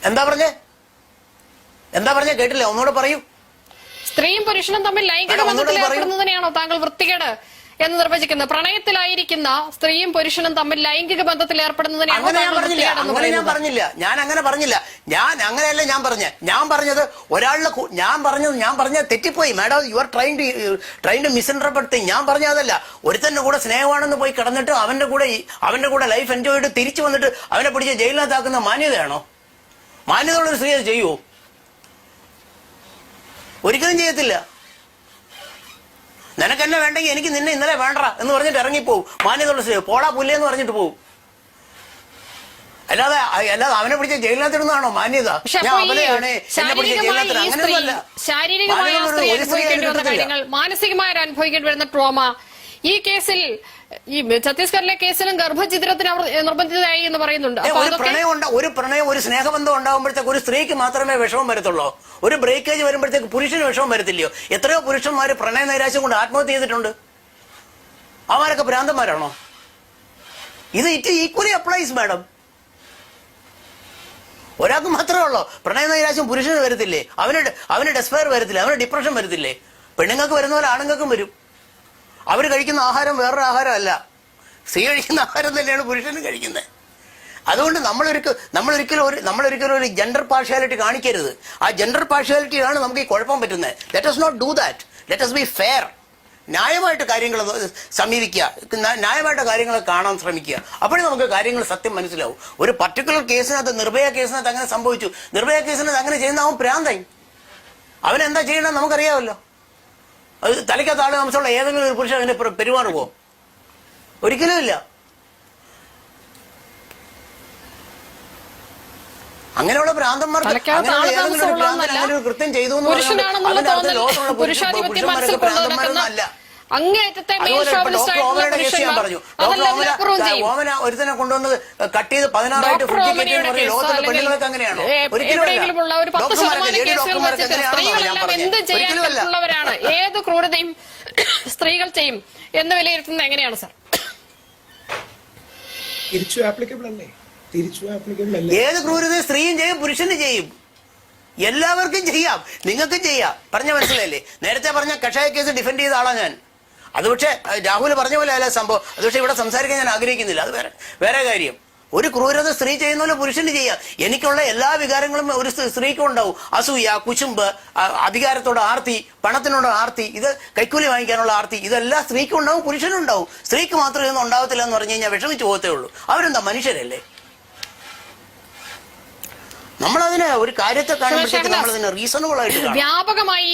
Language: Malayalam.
എന്താ പറഞ്ഞേ കേട്ടില്ല, ഒന്നുകൂടെ പറയൂ. സ്ത്രീയും പുരുഷനും തമ്മിൽ ലൈംഗിക ബന്ധത്തിൽ ഏർപ്പെടുന്നതിനെയാണോ താങ്കൾ വൃത്തികേട് എന്ന് നിർവചിക്കുന്നത്? പ്രണയത്തിലായിരിക്കുന്ന സ്ത്രീയും പുരുഷനും തമ്മിൽ ലൈംഗിക ബന്ധത്തിൽ ഏർപ്പെടുന്നതിനെയാണോ? അങ്ങനെ ഞാൻ പറഞ്ഞില്ല. ഞാൻ അങ്ങനെ പറഞ്ഞില്ല. ഞാൻ അങ്ങനെയല്ല ഞാൻ പറഞ്ഞത് ഒരാളുടെ ഞാൻ പറഞ്ഞത് തെറ്റിപ്പോയി madam. You are trying to misinterpret thing. ഞാൻ പറഞ്ഞതല്ല. ഒരുത്തന്റെ കൂടെ സ്നേഹമാണെന്ന് പോയി കിടന്നിട്ട് അവന്റെ കൂടെ ലൈഫ് എൻജോയ് ചെയ്ത് തിരിച്ചു വന്നിട്ട് അവനെ പിടിച്ച് ജയിലിനകത്താക്കുന്ന മാന്യതയാണോ? മാന്യതയുള്ളൊരു സ്ത്രീ അത് ചെയ്യുമോ? ഒരിക്കലും ചെയ്യത്തില്ല. നിനക്ക് എന്നെ വേണ്ടെങ്കിൽ എനിക്ക് നിന്നെ ഇന്നലെ വേണ്ട എന്ന് പറഞ്ഞിട്ട് ഇറങ്ങിപ്പോവും. മാന്യതയുള്ള സ്ത്രീ പോടാ പുല്ലേന്ന് പറഞ്ഞിട്ട് പോവും. അല്ലാതെ അവനെ പിടിച്ച ജയിലിനകത്തിടുന്നതാണോ മാന്യത? ഞാൻ അവനെയാണ് എന്നെ പിടിച്ച ജയിലിനകത്ത്, അങ്ങനെയൊന്നുമല്ല. ശാരീരികമായ മാനസികമായി അനുഭവിക്കേണ്ടി വരുന്ന ട്രോമ ഈ കേസിൽ, ഈ ഛത്തീസ്ഗഡിലെ കേസിലും ഗർഭഛിദ്രത്തിന് അവർ നിർബന്ധിതരായി എന്ന് പറയുന്നുണ്ട്. ഒരു പ്രണയം ഒരു സ്നേഹബന്ധം ഉണ്ടാകുമ്പോഴത്തേക്ക് ഒരു സ്ത്രീക്ക് മാത്രമേ വിഷമം വരത്തുള്ളൂ. ഒരു ബ്രേക്കേജ് വരുമ്പോഴത്തേക്ക് പുരുഷന് വിഷമം വരത്തില്ലയോ? എത്രയോ പുരുഷന്മാര് പ്രണയ നൈരാശ്യം കൊണ്ട് ആത്മഹത്യ ചെയ്തിട്ടുണ്ട്. അവരൊക്കെ ഭ്രാന്തന്മാരാണോ? ഇത് ഈക്വലി അപ്ലൈസ് മാഡം. ഒരാൾക്ക് മാത്രമേ ഉള്ളൂ പ്രണയ നൈരാശ്യം, പുരുഷന് വരത്തില്ലേ? അവന് ഡെസ്പയർ വരത്തില്ലേ? അവന് ഡിപ്രഷൻ വരത്തില്ലേ? പെണ്ണുങ്ങൾക്ക് വരുന്ന പോലെ ആണുങ്ങൾക്കും വരും. അവർ കഴിക്കുന്ന ആഹാരം വേറൊരു ആഹാരമല്ല. സ്ത്രീ കഴിക്കുന്ന ആഹാരം തന്നെയാണ് പുരുഷനും കഴിക്കുന്നത്. അതുകൊണ്ട് നമ്മളൊരിക്കലും ഒരു ജെൻഡർ പാർഷ്യാലിറ്റി കാണിക്കരുത്. ആ ജെൻഡർ പാർഷ്യാലിറ്റിയാണ് നമുക്ക് ഈ കുഴപ്പം പറ്റുന്നത്. Let us not do that. Let us be fair. ന്യായമായിട്ട് കാര്യങ്ങൾ സമീപിക്കുക, ന്യായമായിട്ട് കാര്യങ്ങൾ കാണാൻ ശ്രമിക്കുക. അപ്പോഴേ നമുക്ക് കാര്യങ്ങൾ സത്യം മനസ്സിലാവും. ഒരു പർട്ടിക്കുലർ കേസിനകത്ത്, നിർഭയ കേസിനകത്ത് അങ്ങനെ സംഭവിച്ചു. നിർഭയ കേസിനകത്ത് അങ്ങനെ ചെയ്യുന്ന അവൻ പ്രാന്തായി. അവനെന്താ ചെയ്യണമെന്ന് നമുക്കറിയാമല്ലോ. അത് തലയ്ക്കകത്ത് ആള് താമസമുള്ള ഏതെങ്കിലും ഒരു പുരുഷൻ അതിനെ പെരുമാറുമോ? ഒരിക്കലും ഇല്ല. അങ്ങനെയുള്ള ഭ്രാന്തന്മാർക്ക് കൃത്യം ചെയ്തു എന്ന് ഓമന ഒരുത്തനെ കൊണ്ടുവന്ന് കട്ട് ചെയ്ത് 16 ലോകത്തിലെ പെണ്ണുങ്ങൾക്ക് അങ്ങനെയാണോ? ഒരിക്കലും ഏത് ക്രൂരതയും സ്ത്രീകൾ ചെയ്യും എന്ന് വിലയിരുത്തുന്നത് എങ്ങനെയാണ് സാർ? തിരിച്ചു ആപ്ലിക്കബിൾ അല്ലേ? ഏത് ക്രൂരതയും സ്ത്രീയും ചെയ്യും, പുരുഷനും ചെയ്യും. എല്ലാവർക്കും ചെയ്യാം, നിങ്ങൾക്കും ചെയ്യാം. പറഞ്ഞ മനസ്സിലല്ലേ? നേരത്തെ പറഞ്ഞ കഷായ കേസ് ഡിഫെൻഡ് ചെയ്ത ആളാ ഞാൻ. അത് പക്ഷേ രാഹുൽ പറഞ്ഞ പോലെ അല്ല സംഭവം. അത് പക്ഷേ ഇവിടെ സംസാരിക്കാൻ ഞാൻ ആഗ്രഹിക്കുന്നില്ല. അത് വേറെ കാര്യം. ഒരു ക്രൂരത സ്ത്രീ ചെയ്യുന്ന പോലെ പുരുഷന് ചെയ്യാം. എനിക്കുള്ള എല്ലാ വികാരങ്ങളും ഒരു സ്ത്രീക്കും ഉണ്ടാവും. അസൂയ, കുശുമ്പ്, അധികാരത്തോട് ആർത്തി, പണത്തിനോട് ആർത്തി, ഇത് കൈക്കൂലി വാങ്ങിക്കാനുള്ള ആർത്തി, ഇതെല്ലാം സ്ത്രീക്കും ഉണ്ടാവും, പുരുഷനും ഉണ്ടാവും. സ്ത്രീക്ക് മാത്രം ഇതൊന്നും ഉണ്ടാവത്തില്ല എന്ന് പറഞ്ഞു കഴിഞ്ഞാൽ വിഷമിച്ചു പോകത്തേ ഉള്ളൂ. അവരെന്താ മനുഷ്യരല്ലേ? നമ്മളതിനെ ഒരു കാര്യത്തെ കാണുമ്പോഴത്തേക്ക് നമ്മളതിനെ റീസണബിൾ ആയിട്ട് വ്യാപകമായി